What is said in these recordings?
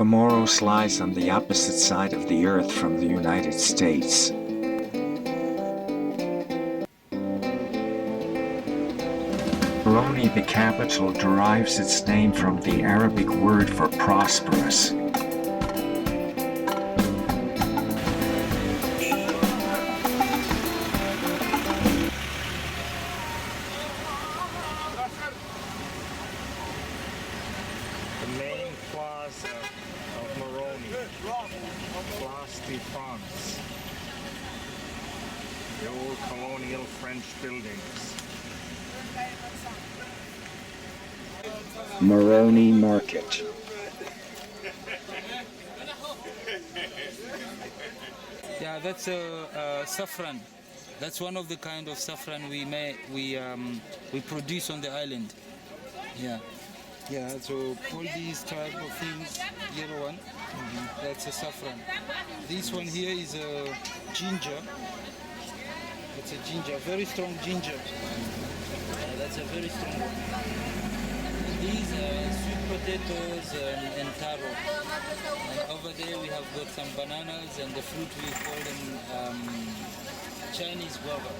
Comoros lies on the opposite side of the earth from the United States. Moroni, the capital, derives its name from the Arabic word for prosperous. The main plaza of Moroni, Place de France, the old colonial French buildings. Moroni Market. Yeah, that's saffron. That's one of the kind of saffron we produce on the island. Yeah. Yeah, so all these type of things, yellow one, that's a saffron. This one here is a ginger. It's a ginger, very strong ginger. That's a very strong one. These are sweet potatoes and taro. And over there we have got some bananas and the fruit we call them Chinese guava.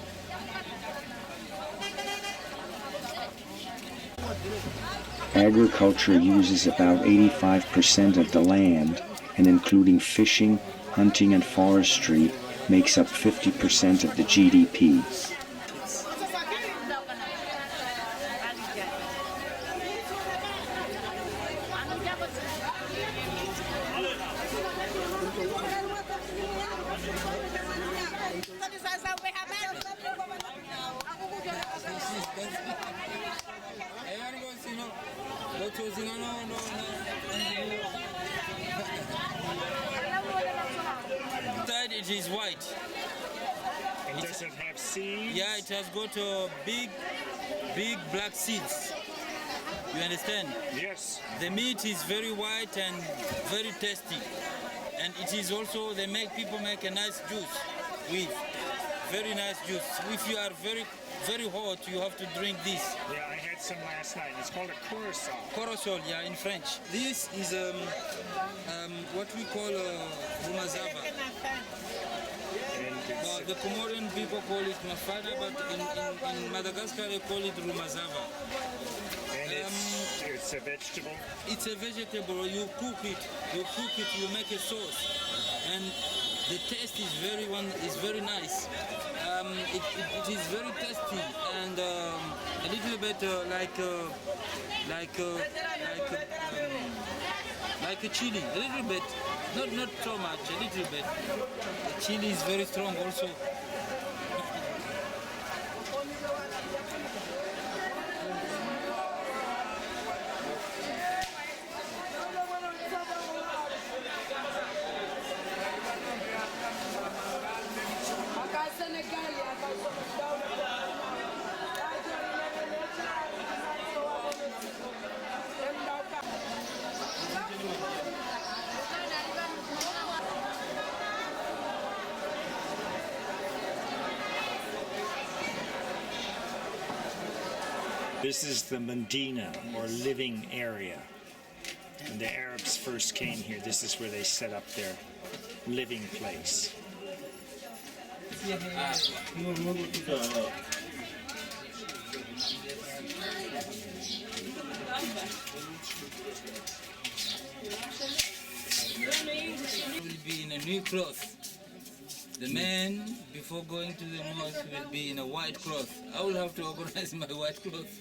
Agriculture uses about 85% of the land, and including fishing, hunting, and forestry, makes up 50% of the GDP. It is white. And does it have seeds? Yeah, it has got big black seeds. You understand? Yes. The meat is very white and very tasty. And it is also, people make a nice juice with very nice juice. If you are very hot, you have to drink this. Yeah, I had some last night. It's called a curacao. Curacao, yeah, in French. This is what we call rumazava. The Comorian people call it mafana, but in Madagascar they call it rumazava. And it's a vegetable? It's a vegetable. You cook it, you make a sauce. And the taste is very nice. It is very tasty and a little bit like a chili, a little bit, not so much, a little bit. The chili is very strong also. This is the Medina, or living area. When the Arabs first came here, this is where they set up their living place. Will be in a new cloth. The man, before going to the mosque, will be in a white cloth. I will have to organize my white cloth.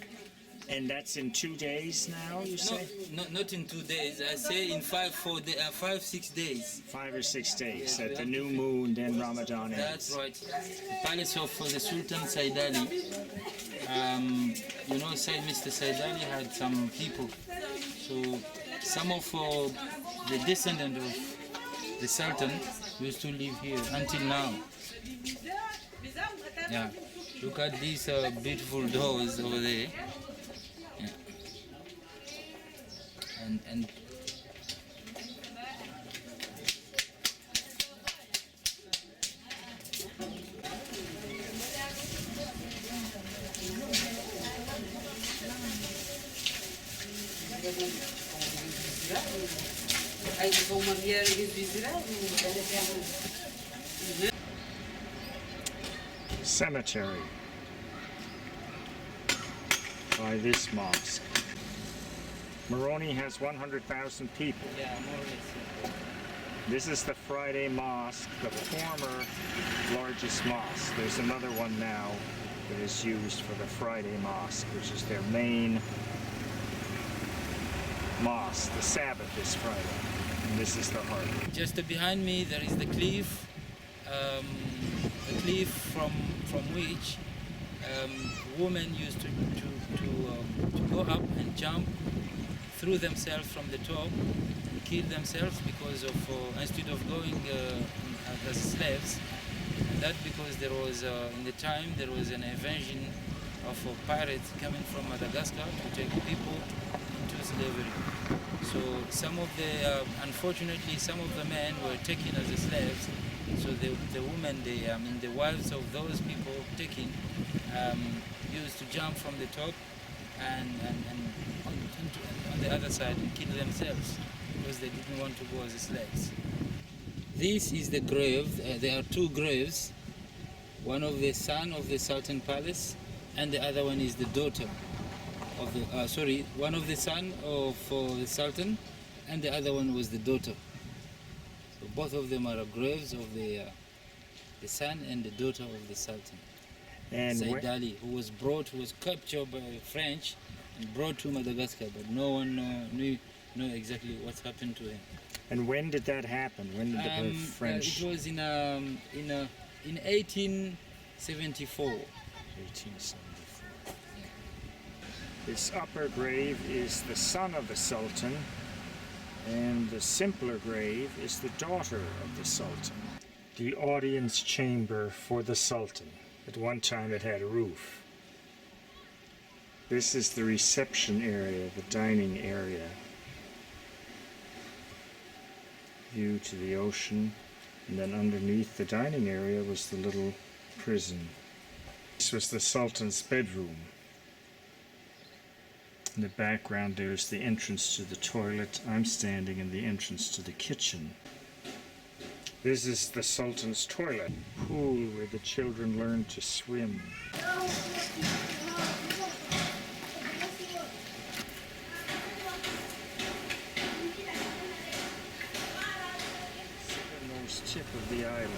And that's in 2 days now, you say? No, not in 2 days. I say in 6 days. 5 or 6 days, at the new moon, then Ramadan ends. That's right. The palace of the Sultan Said Ali. Mr. Said Ali had some people. So some of the descendants of the Sultan used to live here until now. Yeah. Look at these beautiful doors over there. Yeah. And Cemetery by this mosque. Moroni has 100,000 people. Yeah, more or less. This is the Friday Mosque, the former largest mosque. There's another one now that is used for the Friday Mosque, which is their main mosque. The Sabbath is Friday, and this is the heart. Just behind me there is the cliff from which women used to go up and jump through themselves from the top and kill themselves because of instead of going as slaves. And that because there was in the time there was an invasion of pirates coming from Madagascar to take people into slavery. So some of the unfortunately some of the men were taken as slaves. So the women, the wives of those people taken, used to jump from the top and on the other side and kill themselves because they didn't want to go as slaves. This is the grave. There are two graves. One of the son of the Sultan Palace, and the other one is the daughter of the. One of the son of the Sultan, and the other one was the daughter. So both of them are graves of the son and the daughter of the Sultan. And Said Ali, who was captured by French and brought to Madagascar, but no one knew exactly what happened to him. And when did that happen? When did the French? It was in 1874. 1874. This upper grave is the son of the Sultan, and the simpler grave is the daughter of the Sultan. The audience chamber for the Sultan. At one time it had a roof. This is the reception area, the dining area. View to the ocean, and then underneath the dining area was the little prison. This was the Sultan's bedroom. In the background there's the entrance to the toilet. I'm standing in the entrance to the kitchen. This is the Sultan's toilet, pool where the children learn to swim. Southernmost tip of the island.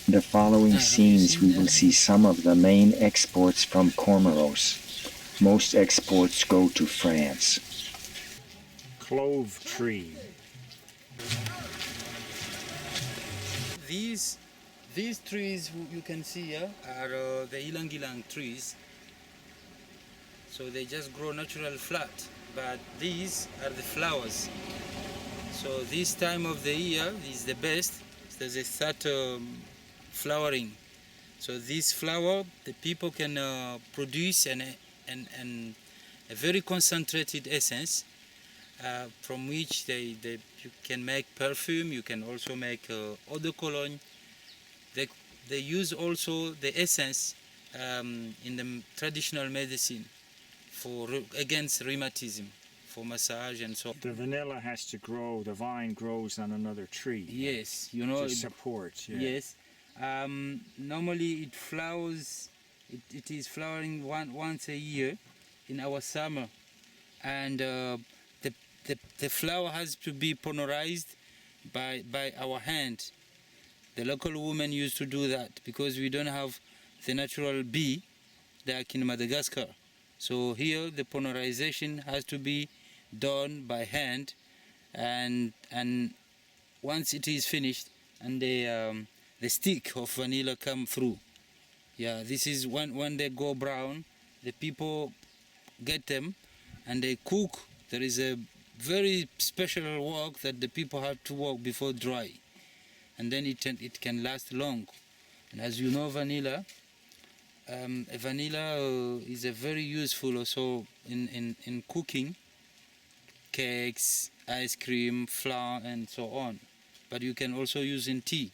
In the following scenes we will see some of the main exports from Comoros. Most exports go to France. Clove tree. These trees you can see here are the ilang-ilang trees. So they just grow natural flat, but these are the flowers. So this time of the year is the best. So they start flowering. So this flower, the people can produce a very concentrated essence from which you can make perfume. You can also make eau de cologne. They use also the essence in the traditional medicine against rheumatism, for massage and so on. The vanilla has to grow, the vine grows on another tree. Yes, you know. To support, yeah. Yes. Normally it flowers, it is flowering once a year in our summer. And the flower has to be polymerized by our hand. The local women used to do that because we don't have the natural bee like in Madagascar. So here the polymerization has to be done by hand, and once it is finished and the stick of vanilla come through. Yeah, this is when they go brown, the people get them and they cook. There is a very special work that the people have to work before dry, and then it can last long. And as you know, vanilla is a very useful also in cooking, cakes, ice cream, flour, and so on. But you can also use in tea.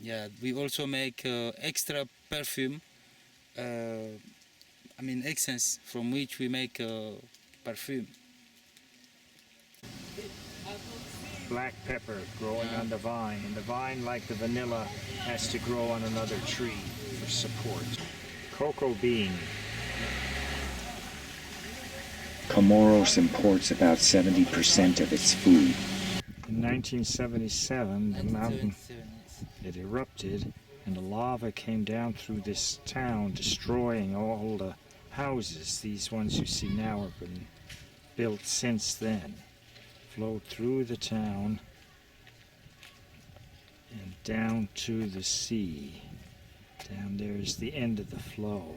Yeah, we also make extra perfume, essence from which we make perfume. Black pepper growing on the vine, and the vine, like the vanilla, has to grow on another tree for support. Cocoa bean. Comoros imports about 70% of its food. In 1977, the mountain it erupted, and the lava came down through this town, destroying all the houses. These ones you see now have been built since then. Flowed through the town and down to the sea. Down there is the end of the flow.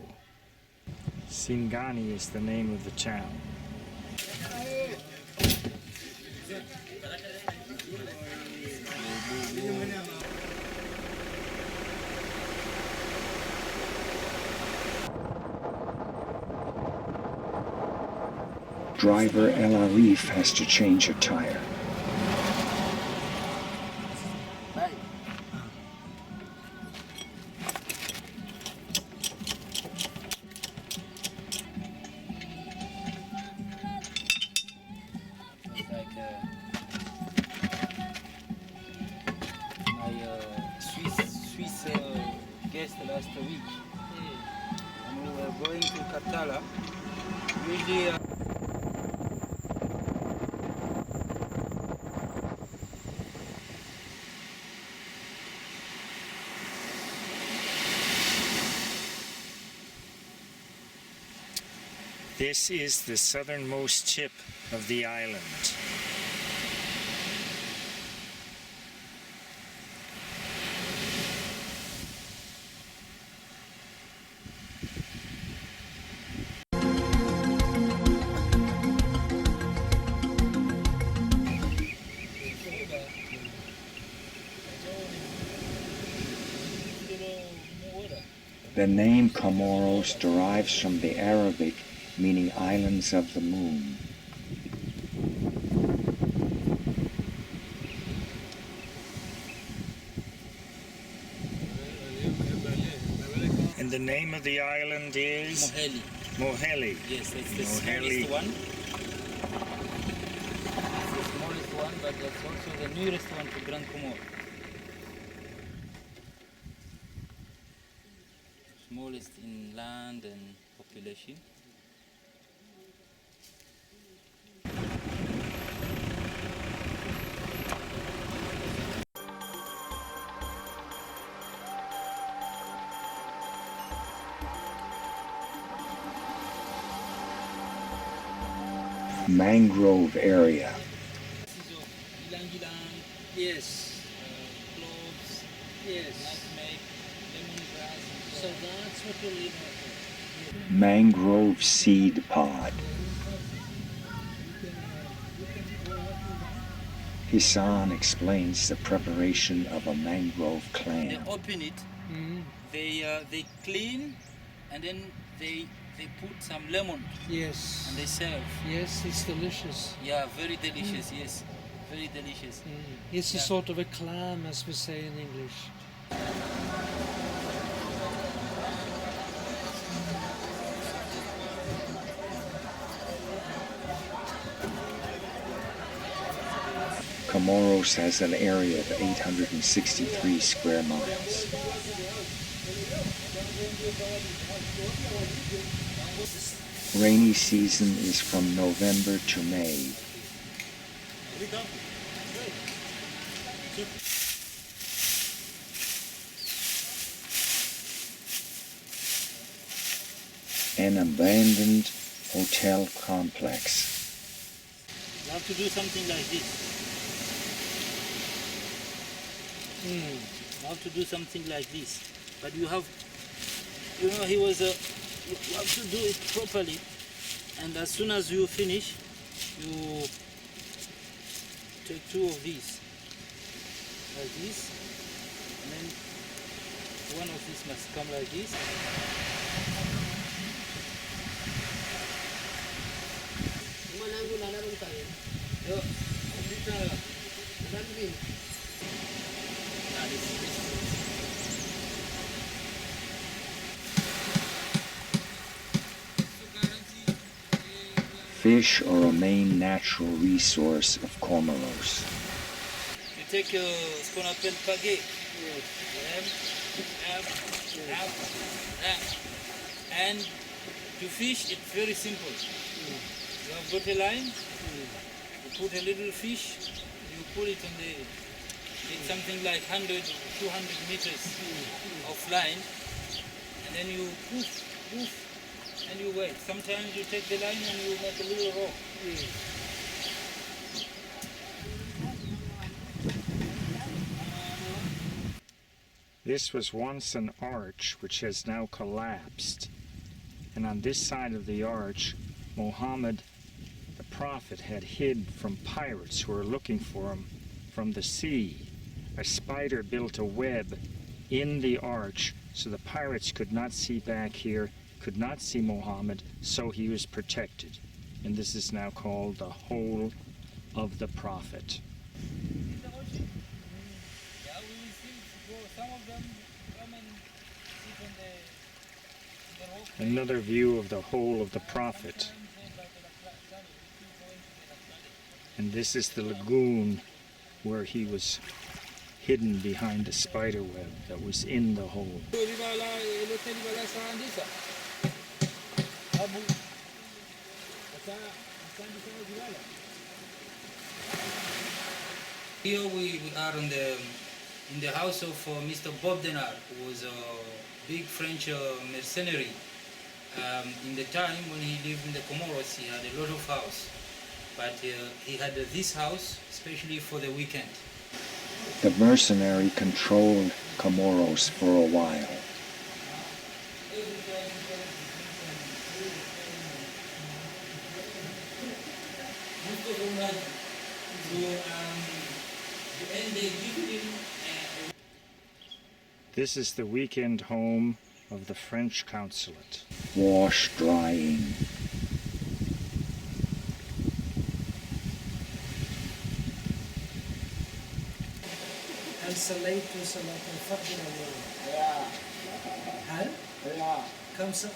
Singani is the name of the town. Driver El Arif has to change a tire. Swiss guest last week, and we were going to Kartala. Usually. This is the southernmost tip of the island. The name Comoros derives from the Arabic meaning islands of the moon. And the name of the island is? Moheli. Moheli. Yes, that's the Moheli. smallest one. It's the smallest one, but that's also the nearest one to Grand Comore. Smallest in land and population. Mangrove area. Yes. Cloves. Yes. Nutmeg, lemongrass. So that's what we're living with. Mangrove seed pod. Hassan explains the preparation of a mangrove They clam. open it. They clean, and then they put some lemon. Yes. And they serve. Yes, it's delicious. Yeah, very delicious. Yes, very delicious. It's a sort of a clam, as we say in English. Comoros has an area of 863 square miles. Rainy season is from November to May. An abandoned hotel complex. You have to do something like this. You have to do something like this. But you have, you have to do it properly. And as soon as you finish, you two of these, like this, and then one of these must come like this. Fish are a main natural resource of Comoros. You take ce qu'on appelle pagaie. And to fish, it's very simple. You have got a line, you put a little fish, you put it on it's something like 100, 200 meters of line, and then you poof, and you wait. Sometimes you take the line and you make a little rock. This was once an arch which has now collapsed, and on this side of the arch, Mohammed the Prophet had hid from pirates who were looking for him from the sea. A spider built a web in the arch so the pirates could not see back here, could not see Mohammed, so he was protected. And this is now called the Hole of the Prophet. Another view of the Hole of the Prophet. And this is the lagoon where he was hidden behind the spider web that was in the hole. Here we are in the house of Mr. Bob Denard, who was a big French mercenary. In the time when he lived in the Comoros, he had a lot of house, but he had this house especially for the weekend. The mercenary controlled Comoros for a while. This is the weekend home of the French consulate. Wash drying. السليت وصلاة الفجر والله. هل؟ كم ساعة؟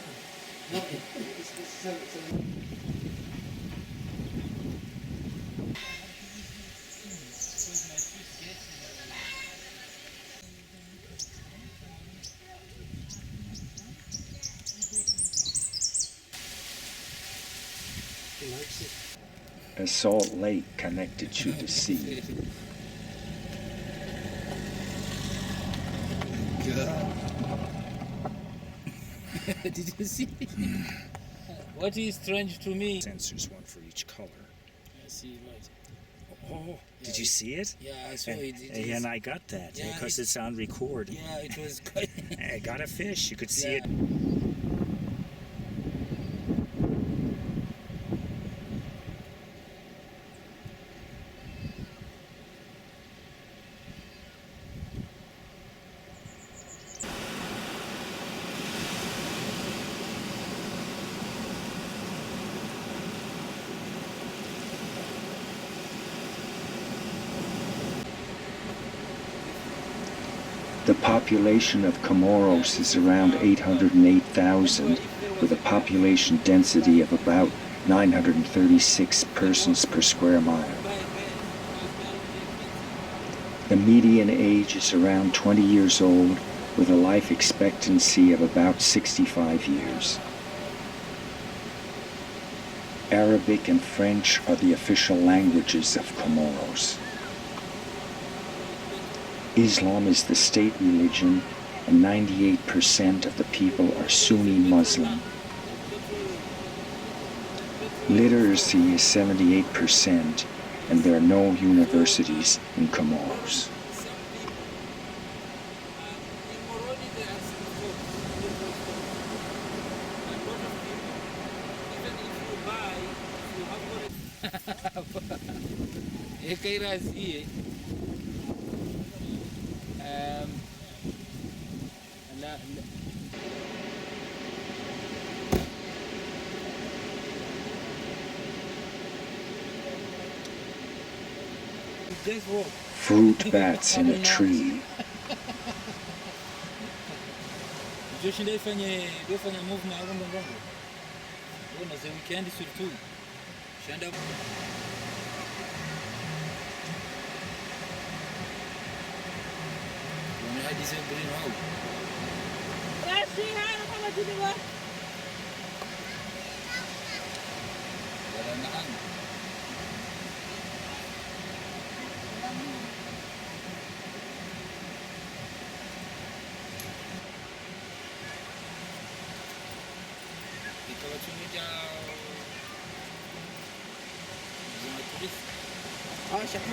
A salt lake connected to the sea. Did you see? What is strange to me? Sensors, one for each color. I see, right. Oh, did you see it? Yeah, I saw it. And I got that Yeah, because it's on record. Yeah, it was quite. I got a fish. You could see Yeah. it. The population of Comoros is around 808,000, with a population density of about 936 persons per square mile. The median age is around 20 years old, with a life expectancy of about 65 years. Arabic and French are the official languages of Comoros. Islam is the state religion, and 98% of the people are Sunni Muslim. Literacy is 78%, and there are no universities in Comoros. Kairazi. Just walk. Fruit bats in a tree. Joshi ndio ifanye move na hapo ndongo. Ona za weekend surtout. Shanda Wana hadi za green hao. Rasi hana kama tuliwa. Wala na ang.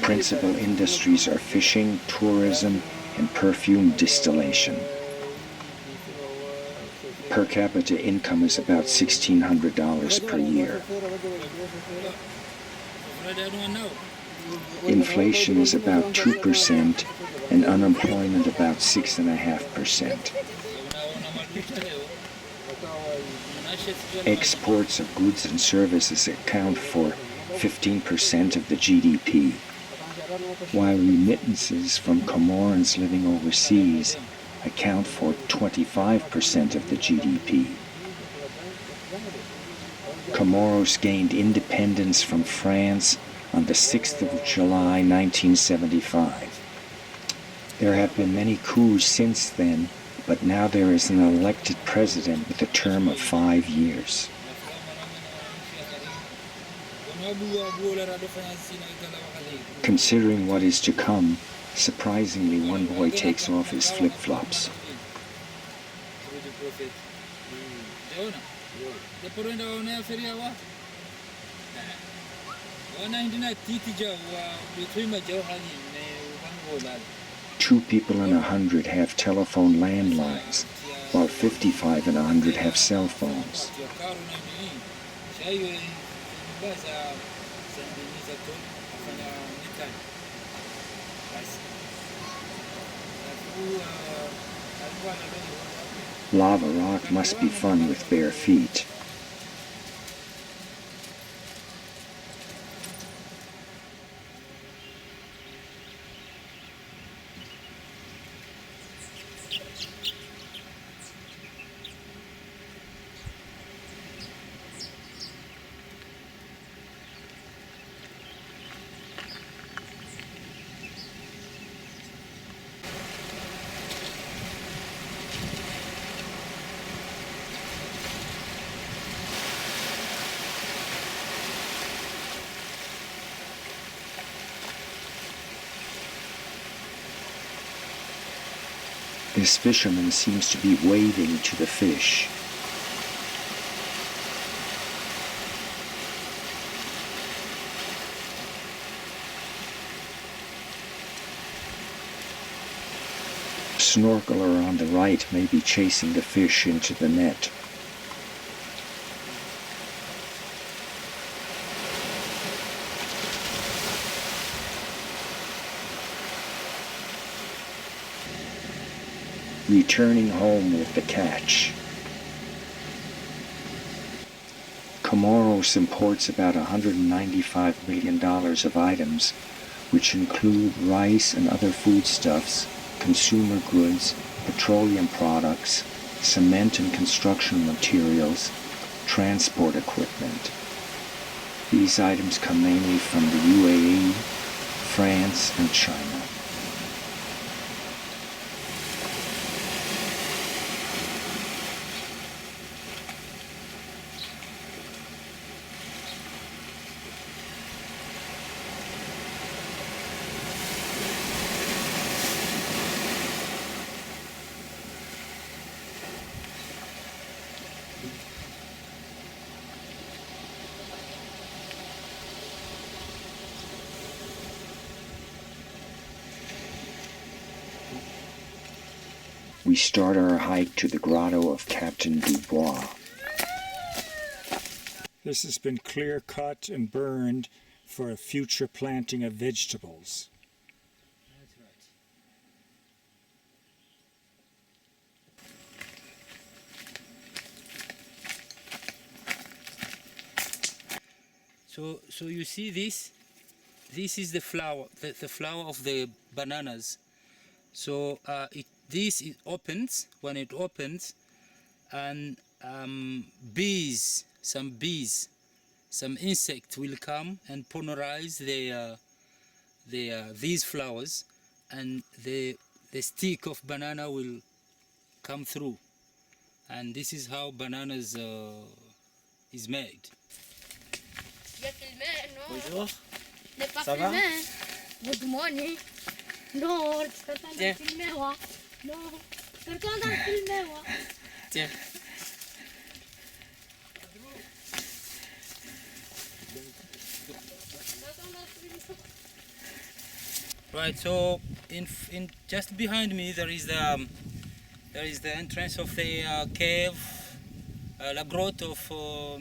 Principal industries are fishing, tourism, and perfume distillation. Per capita income is about $1,600 per year. Inflation is about 2% and unemployment about 6.5%. Exports of goods and services account for 15% of the GDP, while remittances from Comorans living overseas account for 25% of the GDP. Comoros gained independence from France on the 6th of July 1975. There have been many coups since then, but now there is an elected president with a term of 5 years. Considering what is to come, surprisingly one boy takes off his flip-flops. Two people in 100 have telephone landlines, while 55 in 100 have cell phones. Lava rock must be fun with bare feet. This fisherman seems to be waving to the fish. Snorkeler on the right may be chasing the fish into the net. Returning home with the catch. Comoros imports about $195 million of items, which include rice and other foodstuffs, consumer goods, petroleum products, cement and construction materials, transport equipment. These items come mainly from the UAE, France, and China. We start our hike to the grotto of Captain Dubois. This has been clear cut and burned for a future planting of vegetables. That's right. So you see this? This is the flower, the flower of the bananas. So this opens. When it opens, and some insect will come and pollinarize these flowers, and the stick of banana will come through, and this is how bananas is made. Bonjour. Ça va? Good morning. No, Tiens. No, Tiens. Right. So in just behind me there is the entrance of the cave, la grotte of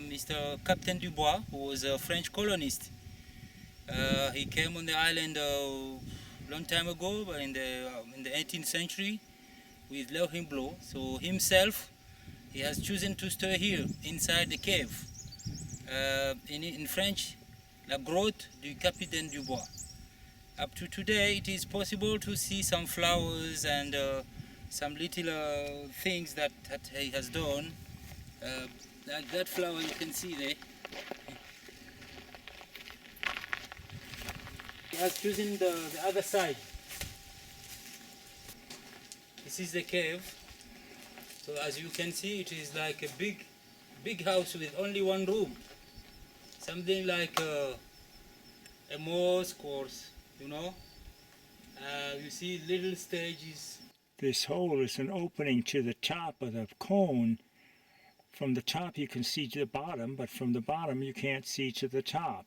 Mr. Captain Dubois, who was a French colonist. He came on the island a long time ago, but in the 18th century, with Leuchim Blow. So himself, he has chosen to stay here inside the cave. In French, la grotte du Capitaine Dubois. Up to today, it is possible to see some flowers and some little things that he has done. Like that flower you can see there. He has chosen the other side. This is the cave. So as you can see, it is like a big house with only one room. Something like a mosque, or you know. You see little stages. This hole is an opening to the top of the cone. From the top you can see to the bottom, but from the bottom you can't see to the top.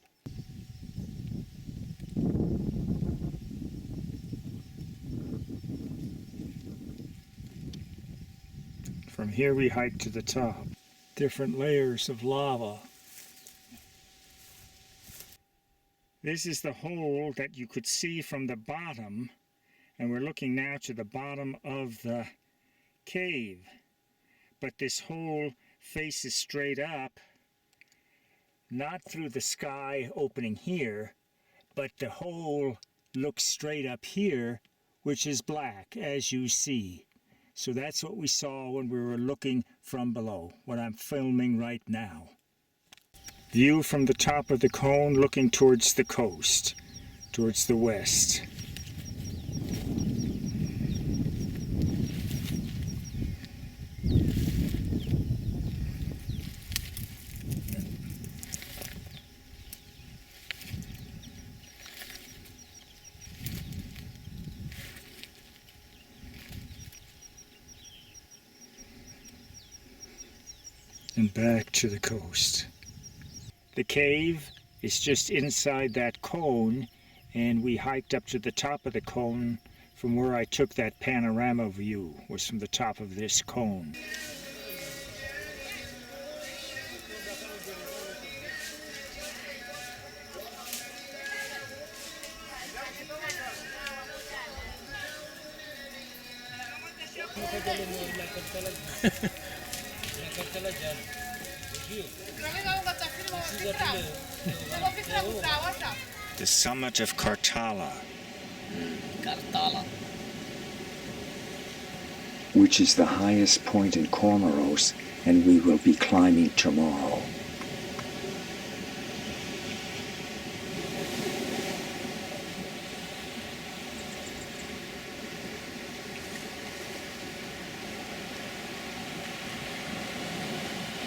From here we hike to the top. Different layers of lava. This is the hole that you could see from the bottom, and we're looking now to the bottom of the cave. But this hole faces straight up, not through the sky opening here, but the hole looks straight up here, which is black, as you see. So that's what we saw when we were looking from below, what I'm filming right now. View from the top of the cone looking towards the coast, towards the west. And back to the coast. The cave is just inside that cone, and we hiked up to the top of the cone. From where I took that panorama view was from the top of this cone. The summit of Kartala, Kartala. which is the highest point in Comoros, and we will be climbing tomorrow.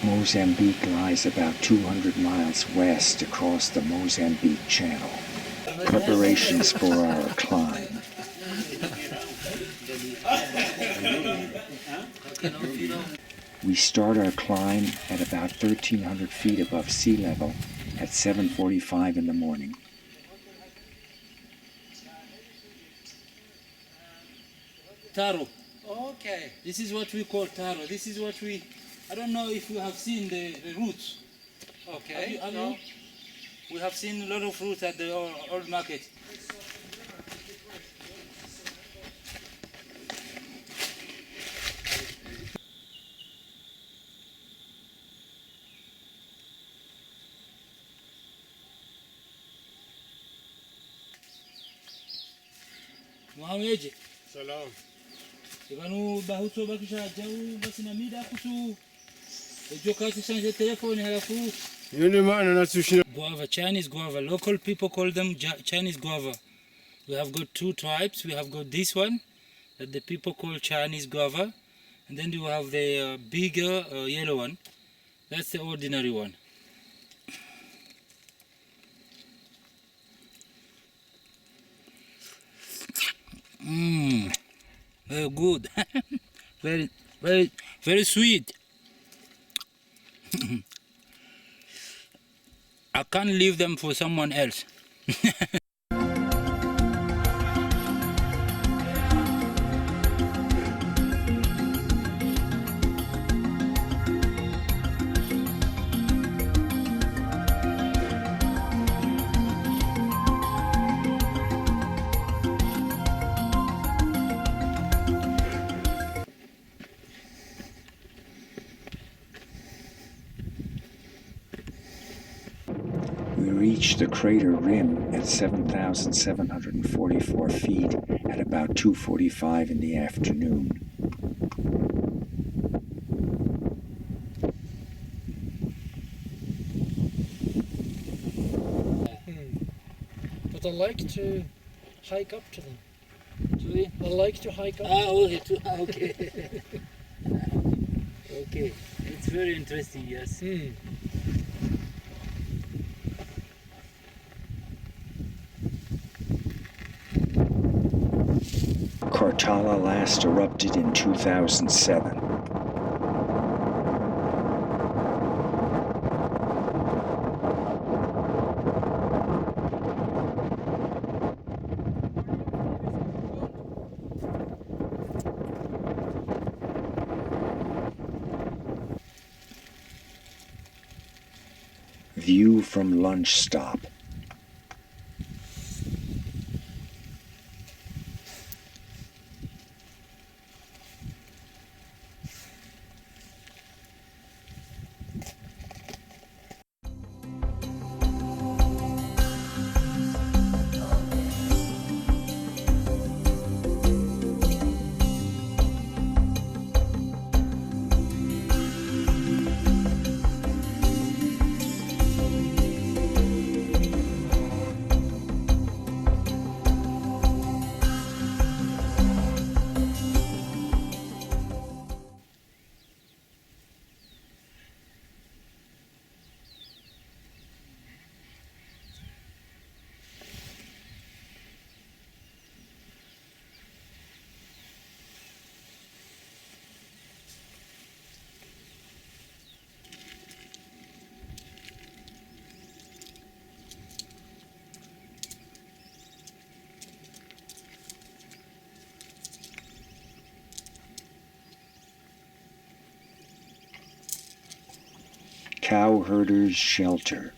Mozambique lies about 200 miles west across the Mozambique Channel. Preparations for our climb. We start our climb at about 1,300 feet above sea level at 7:45 in the morning. Taro. Okay. This is what we call taro. This is what I don't know if you have seen the roots. Okay. Have No. you? We have seen a lot of fruit at the old market. Mwaweje? Salam. Ibanu bahuto bakisha jau basi na mida kutu. Ejo kasi sanje telefoni halafu. Yule maana nasushina. Guava, Chinese guava. Local people call them Chinese guava. We have got two types. We have got this one that the people call Chinese guava, and then you have the bigger yellow one. That's the ordinary one. Mmm, very good. very sweet. I can't leave them for someone else. We reached the crater rim at 7,744 feet at about 2:45 in the afternoon. But I like to hike up to them. Sorry? I like to hike up. Okay. Okay. It's very interesting, yes. Kartala last erupted in 2007. View from lunch stop. Cowherders' shelter.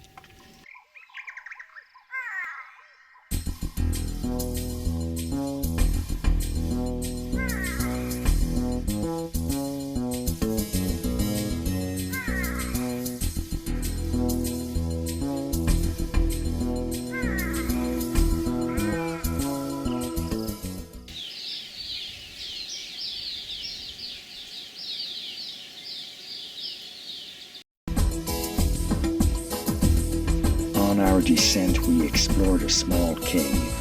On our descent, we explored a small cave.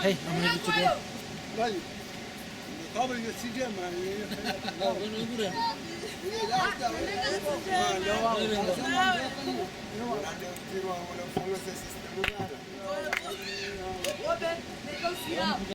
Hey, I'm ready to go. No,